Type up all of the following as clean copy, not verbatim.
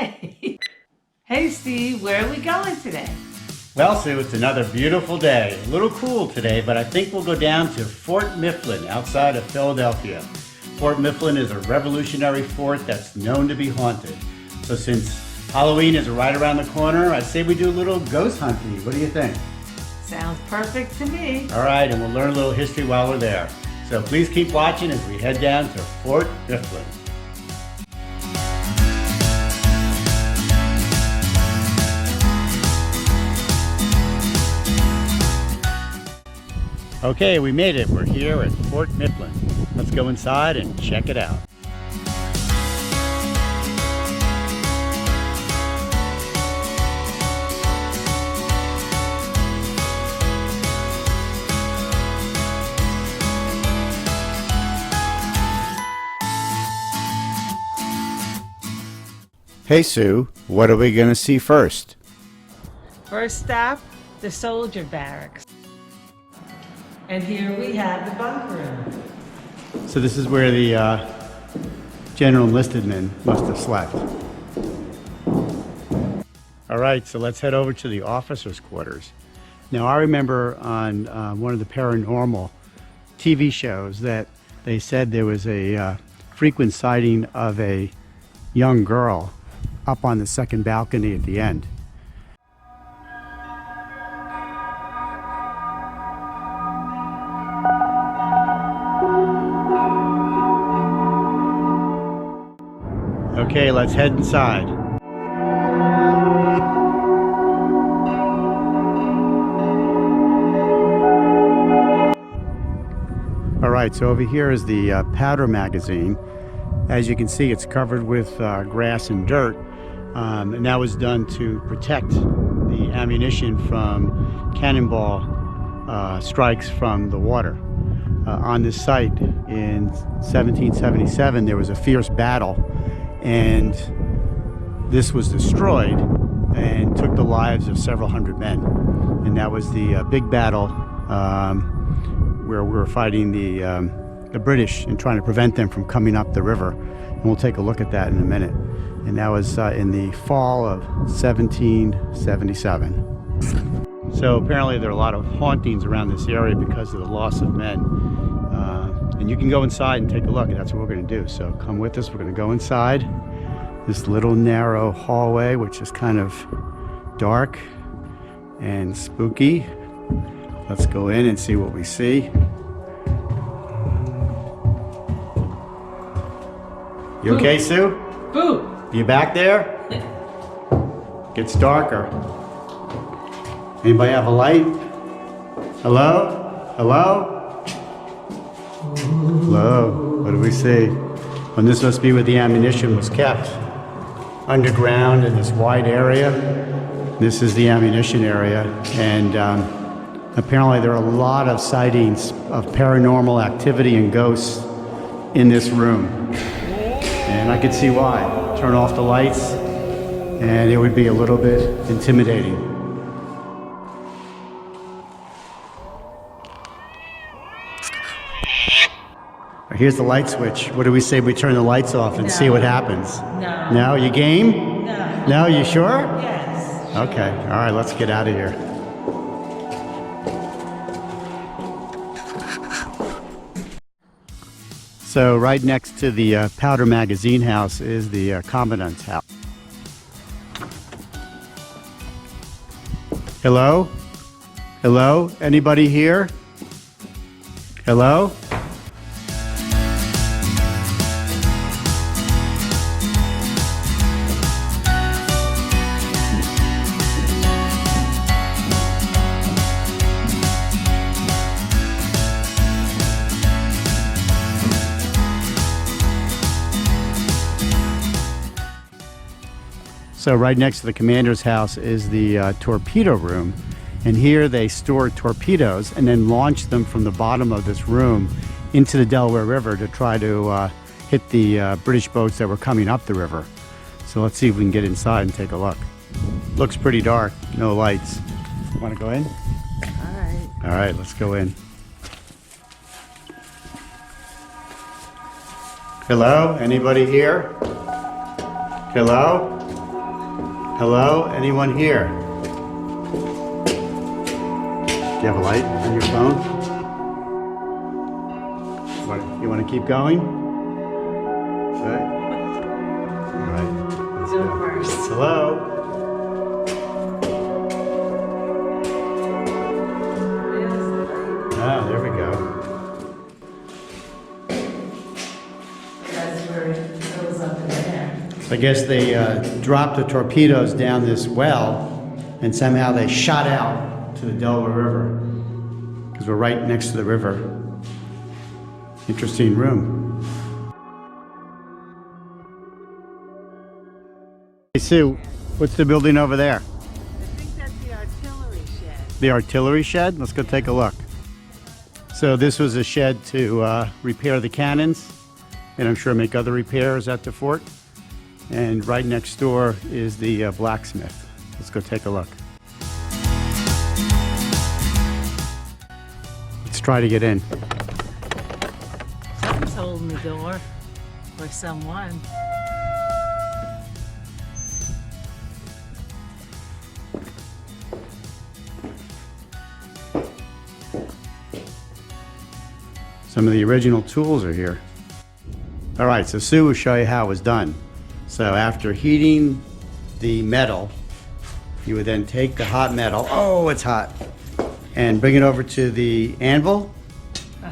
Hey! Hey Steve, where are we going today? Well, Sue, it's another beautiful day. A little cool today, but I think we'll go down to Fort Mifflin outside of Philadelphia. Fort Mifflin is a revolutionary fort that's known to be haunted. So since Halloween is right around the corner, I say we do a little ghost hunting. What do you think? Sounds perfect to me. All right, and we'll learn a little history while we're there. So please keep watching as we head down to Fort Mifflin. Okay, we made it. We're here at Fort Mifflin. Let's go inside and check it out. Hey Sue, what are we going to see first? First stop, the soldier barracks. And here we have the bunk room. So this is where the general enlisted men must have slept. All right, so let's head over to the officers' quarters. Now I remember on one of the paranormal TV shows that they said there was a frequent sighting of a young girl up on the second balcony at the end. Okay, let's head inside. All right, so over here is the powder magazine. As you can see, it's covered with grass and dirt, and that was done to protect the ammunition from cannonball strikes from the water. On this site in 1777, there was a fierce battle, and this was destroyed and took the lives of several hundred men. And that was the big battle where we were fighting the British and trying to prevent them from coming up the river. And we'll take a look at that in a minute. And that was in the fall of 1777. So apparently there are a lot of hauntings around this area because of the loss of men. And you can go inside and take a look, and that's what we're going to do. So come with us. We're going to go inside this little narrow hallway, which is kind of dark and spooky. Let's go in and see what we see. You okay, Sue? Boo! You back there? Gets darker. Anybody have a light? Hello? Hello? Hello? What do we see? And this must be where the ammunition was kept. Underground in this wide area. This is the ammunition area. And apparently there are a lot of sightings of paranormal activity and ghosts in this room. And I could see why. Turn off the lights and it would be a little bit intimidating. Here's the light switch. What do we say we turn the lights off and see what happens? No. No? You game? No. No? You sure? Yes. Okay. All right, let's get out of here. So right next to the powder magazine house is the commandant's house. Hello? Hello? Anybody here? Hello? So right next to the commander's house is the Torpedo Room, and here they store torpedoes and then launch them from the bottom of this room into the Delaware River to try to hit the British boats that were coming up the river. So let's see if we can get inside and take a look. Looks pretty dark, no lights. Want to go in? All right. All right, let's go in. Hello? Anybody here? Hello? Hello? Anyone here? Do you have a light on your phone? You want to keep going? Okay. All right. Let's go first. Hello? Ah, there we go. That's where it goes up in there. I guess they dropped the torpedoes down this well, and somehow they shot out to the Delaware River, because we're right next to the river. Interesting room. Hey Sue, what's the building over there? I think that's the artillery shed. The artillery shed? Let's go take a look. So this was a shed to repair the cannons, and I'm sure make other repairs at the fort. And right next door is the blacksmith. Let's go take a look. Let's try to get in. Someone's holding the door. Or someone. Some of the original tools are here. All right, so Sue will show you how it was done. So after heating the metal, you would then take the hot metal, oh, it's hot, and bring it over to the anvil,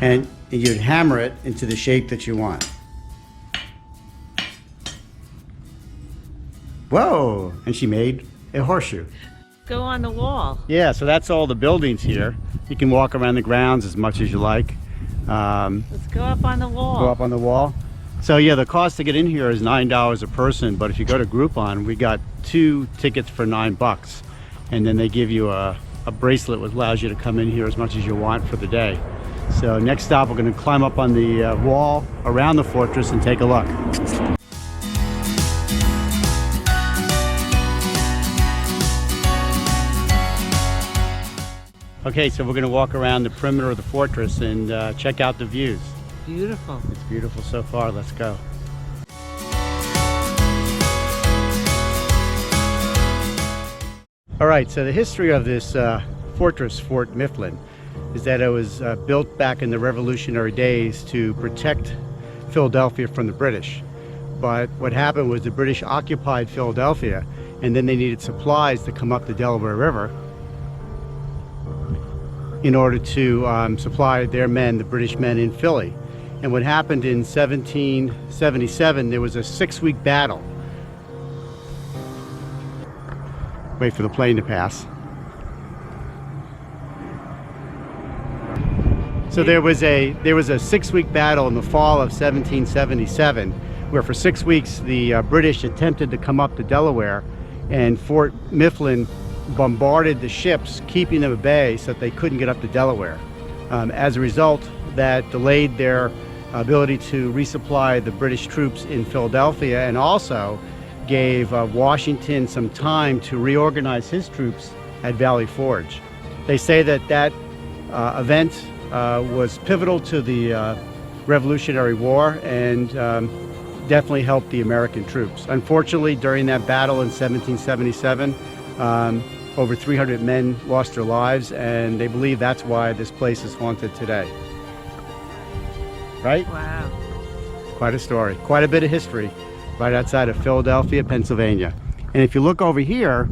and you'd hammer it into the shape that you want. Whoa, and she made a horseshoe. Go on the wall. Yeah, so that's all the buildings here. You can walk around the grounds as much as you like. Let's go up on the wall. Go up on the wall. So yeah, the cost to get in here is $9 a person, but if you go to Groupon, we got 2 tickets for $9, and then they give you a bracelet which allows you to come in here as much as you want for the day. So next stop, we're going to climb up on the wall around the fortress and take a look. Okay, so we're going to walk around the perimeter of the fortress and check out the views. Beautiful. It's beautiful so far. Let's go. All right, so the history of this fortress, Fort Mifflin, is that it was built back in the Revolutionary days to protect Philadelphia from the British. But what happened was the British occupied Philadelphia, and then they needed supplies to come up the Delaware River in order to supply their men, the British men in Philly. And what happened in 1777, there was a 6-week battle. Wait for the plane to pass. So there was a 6-week battle in the fall of 1777, where for 6 weeks the British attempted to come up the Delaware, and Fort Mifflin bombarded the ships, keeping them at bay so that they couldn't get up to Delaware. As a result, that delayed their ability to resupply the British troops in Philadelphia, and also gave Washington some time to reorganize his troops at Valley Forge. They say that that event was pivotal to the Revolutionary War, and definitely helped the American troops. Unfortunately, during that battle in 1777, over 300 men lost their lives, and they believe that's why this place is haunted today. Right? Wow. Quite a story, quite a bit of history right outside of Philadelphia, Pennsylvania. And if you look over here,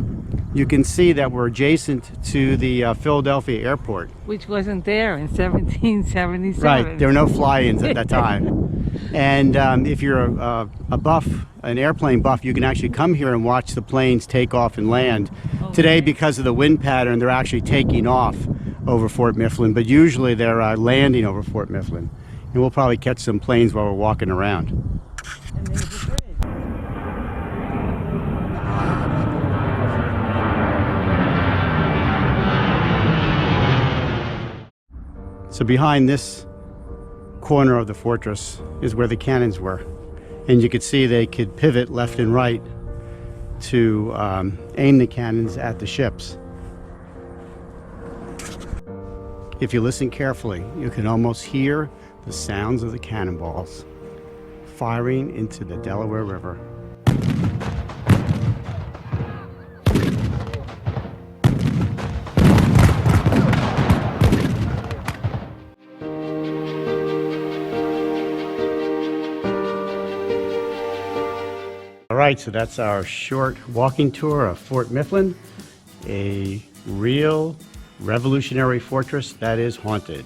you can see that we're adjacent to the Philadelphia airport. Which wasn't there in 1777. Right, there were no fly-ins at that time. And if you're a buff, an airplane buff, you can actually come here and watch the planes take off and land. Okay. Today, because of the wind pattern, they're actually taking off over Fort Mifflin, but usually they're landing over Fort Mifflin. And we'll probably catch some planes while we're walking around. And there's a bridge. So behind this corner of the fortress is where the cannons were. And you could see they could pivot left and right to aim the cannons at the ships. If you listen carefully, you can almost hear the sounds of the cannonballs firing into the Delaware River. right, so that's our short walking tour of Fort Mifflin, a real Revolutionary fortress that is haunted.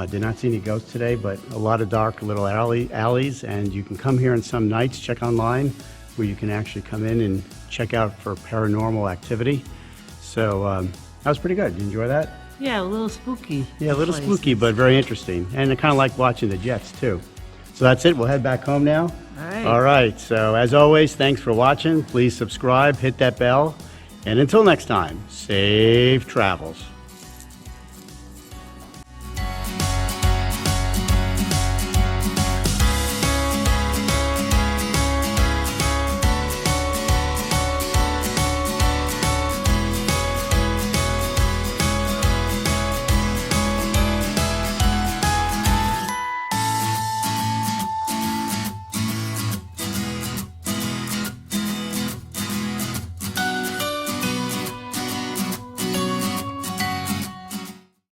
Did not see any ghosts today, but a lot of dark little alleys, and you can come here on some nights, check online, where you can actually come in and check out for paranormal activity. So that was pretty good. Did you enjoy that? Yeah, a little spooky. Yeah, a little places. spooky, but very interesting. And I kind of like watching the jets, too. So that's it. We'll head back home now. All right. All right. So as always, thanks for watching. Please subscribe, hit that bell. And until next time, safe travels.